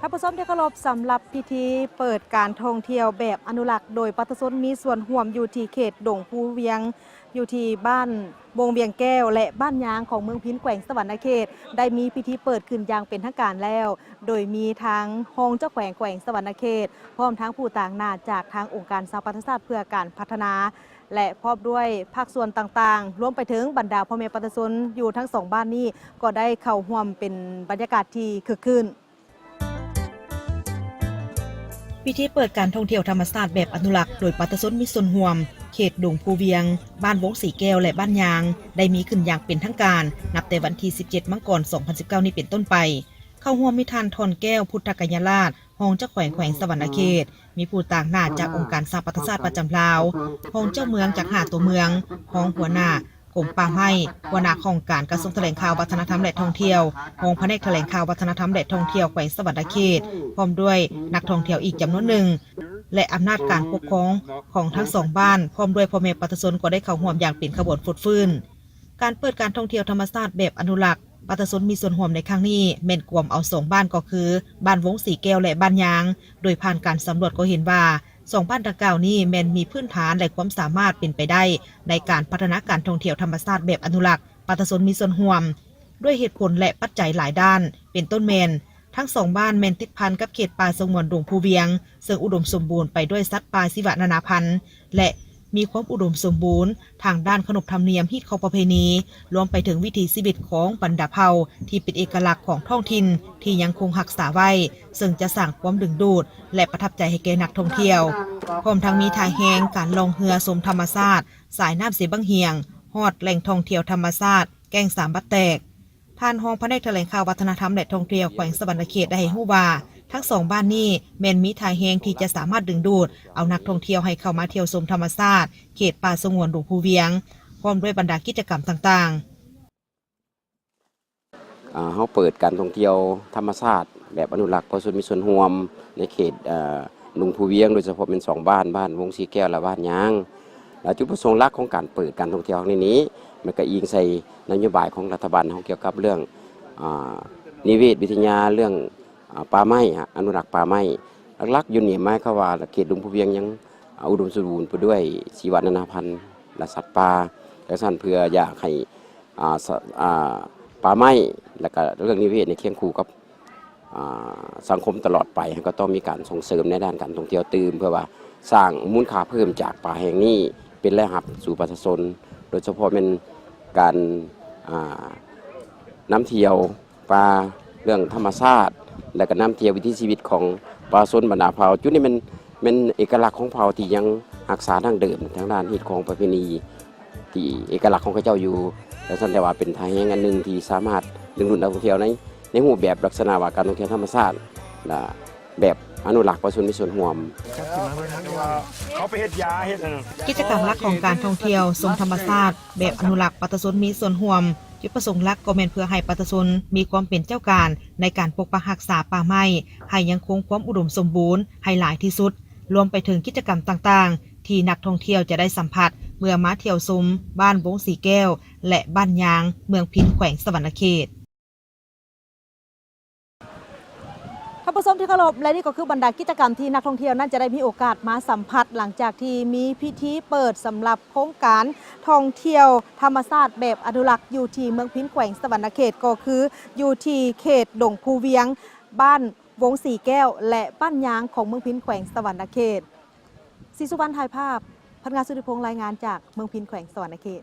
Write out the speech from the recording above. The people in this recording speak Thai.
ท่านผู้ชมที่เคารพสำหรับพิธีเปิดการท่องเที่ยวแบบอนุรักษ์โดยปตสนมีส่วนร่วมอยู่ที่เขตดงภูเวียงอยู่ที่บ้านวงเวียงแก้วและบ้านยางของเมืองพิณแขวงสวรรณเขตได้มีพิธีเปิดขึ้นอย่างเป็นทางการแล้วโดยมีทางห้องเจ้าแขวงสวรรณเขตพร้อมทั้งผู้ต่างหน้าจากทางองค์การสหประชาชาติเพื่อการพัฒนาและพร้อมด้วยภาคส่วนต่างๆรวมไปถึงบรรดาพ่อแม่ปตสนอยู่ทั้งสองบ้านนี้ก็ได้เข้าร่วมเป็นบรรยากาศที่คึกคืนพิธีเปิดการท่องเที่ยวธรรมชาติแบบอนุรักษ์โดยปตสนมีส่วนร่วมเขตดงภูเวียงบ้านวงสีแก้วและบ้านยางได้มีขึ้นอย่างเป็นทางการนับแต่วันที่17 มังกร 2019 นี้เป็นต้นไปเข้าร่วมมิทานทอนแก้วพุทธกัญญาราชห้องเจ้าแขวงสวรรณเขตมีผู้ต่างหน้าจากองค์การสหประชาชาติประจำลาวห้องเจ้าเมืองจาก5 ตัวเมืองห้องหัวหน้ากรมป่าไม้หัวหน้าของการกระทรวงแถลงข่าววัฒนธรรมและท่องเที่ยวห้องแผนกแถลงข่าววัฒนธรรมและท่องเที่ยวแขวงสวรรณเขตพร้อมด้วยนักท่องเที่ยวอีกจำนวนหนึ่งและอำนาจการปกครองของทั้งสองบ้านพร้อมด้วยพ่อแม่ปตสนก็ได้เข้าร่วมอย่างเป็นขบวนฟุดฟื้นการเปิดการท่องเที่ยวธรรมชาติแบบอนุรักษ์ปตสนมีส่วนร่วมในครั้งนี้แม่นกวมเอา2 บ้านก็คือบ้านวงสีแก้วและบ้านยางโดยผ่านการสำรวจก็เห็นว่า2 บ้านดังกล่าวนี้แม่นมีพื้นฐานและความสามารถเป็นไปได้ในการพัฒนาการท่องเที่ยวธรรมชาติแบบอนุรักษ์ปตสนมีส่วนร่วมด้วยเหตุผลและปัจจัยหลายด้านเป็นต้นแมนทั้ง2 บ้านแม่นติดพันกับเขตป่าสงวนดงภูเวียงซึ่งอุดมสมบูรณ์ไปด้วยสัตว์ป่าชีวนานาพันธุ์และมีความอุดมสมบูรณ์ทางด้านขนบธรรมเนียมฮิตของประเพณีรวมไปถึงวิถีชีวิตของบรรดาเผ่าที่เป็นเอกลักษณ์ของท้องถิ่นที่ยังคงรักษาไว้ซึ่งจะสร้างความดึงดูดและประทับใจให้แก่นักท่องเที่ยวพร้อมทั้งมีท่าแฮงการล่องเรือชมธรรมชาติสายน้ำเสบังเฮียงฮอดแหล่งท่องเที่ยวธรรมชาติแก่งสามบัดแตกผ่านห้องแผนกแถลงข่าววัฒนธรรมและท่องเที่ยวแขวงสวรรณเขตได้ให้รู้ว่าทั้ง2 บ้านนี้แม่นมีท่าแฮงที่จะสามารถดึงดูดเอานักท่องเที่ยวให้เข้ามาเที่ยวชมธรรมชาติเขตป่าสงวนดงภูเวียงพร้อมด้วยบรรดากิจกรรมต่างๆเขาเปิดการท่องเที่ยวธรรมชาติแบบอนุรักษ์ปตสนมีส่วนร่วมในเขตดงภูเวียงโดยเฉพาะเป็น2 บ้านบ้านวงสีแก้วและบ้านยางจุดประสงค์หลักของการเปิดการท่องเที่ยวในนี้มันก็อิงใส่นโยบายของรัฐบาลเกี่ยวกับเรื่องนิเวศวิทยาเรื่องป่าไม้อนุรักษ์ป่าไม้หลักๆอยู่นี่หมายความว่าเขตดงภูเวียงยังอุดมสมบูรณ์ไปด้วยชีวนานาพันธุ์และสัตว์ป่าและสั่นเพื่ออยากให้ป่าไม้และก็เรื่องนิเวศในเคียงคู่กับสังคมตลอดไปก็ต้องมีการส่งเสริมในด้านการท่องเที่ยวตื่นเพื่อว่าสร้างมูลค่าเพิ่มจากป่าแห่งนี้เป็นแหล่งหับสู่ประชาชนโดยเฉพาะเป็นการน้ำเที่ยวป่าเรื่องธรรมชาติและก็น้ำเที่ยววิถีชีวิตของประชาชนบรรดาเผ่าจุดนี้เป็นเอกลักษณ์ของเผ่าที่ยังรักษาดั้งเดิมทางด้านฮิตของประเพณีที่เอกลักษณ์ของเขาเจ้าอยู่และสันติว่าเป็นทางแห่งอันหนึ่งที่สามารถดึงดูดนักท่องเที่ยวในรูปแบบลักษณะว่าการท่องเที่ยวธรรมชาติแบบอนุรักษ์ปตสนมีส่วนร่วมกิจกรรมหลักของการท่องเที่ยวชมธรรมชาติแบบอนุรักษ์ปตสนมีส่วนร่วมจุดประสงค์หลักก็แม่นเพื่อให้ปตสนมีความเป็นเจ้าการในการปกปักรักษาป่าไม้ให้ยังคงความอุดมสมบูรณ์ให้หลายที่สุดรวมไปถึงกิจกรรมต่างๆที่นักท่องเที่ยวจะได้สัมผัสเมื่อมาเที่ยวชมบ้านวงสีแก้วและบ้านยางเมืองพิณแขวงสวรรณเขตท่านผู้ชมที่เคารพและนี่ก็คือบรรดากิจกรรมที่นักท่องเที่ยวน่าจะได้มีโอกาสมาสัมผัสหลังจากที่มีพิธีเปิดสำหรับโครงการท่องเที่ยวธรรมชาติแบบอนุรักษ์อยู่ที่เมืองพิณแขวงสวรรณเขตก็คืออยู่ที่เขตดงภูเวียงบ้านวงสีแก้วและบ้านยางของเมืองพิณแขวงสวรรณเขตศรีสุวรรณถ่ายภาพพัฒงานสุริพงษ์รายงานจากเมืองพิณแขวงสวรรณเขต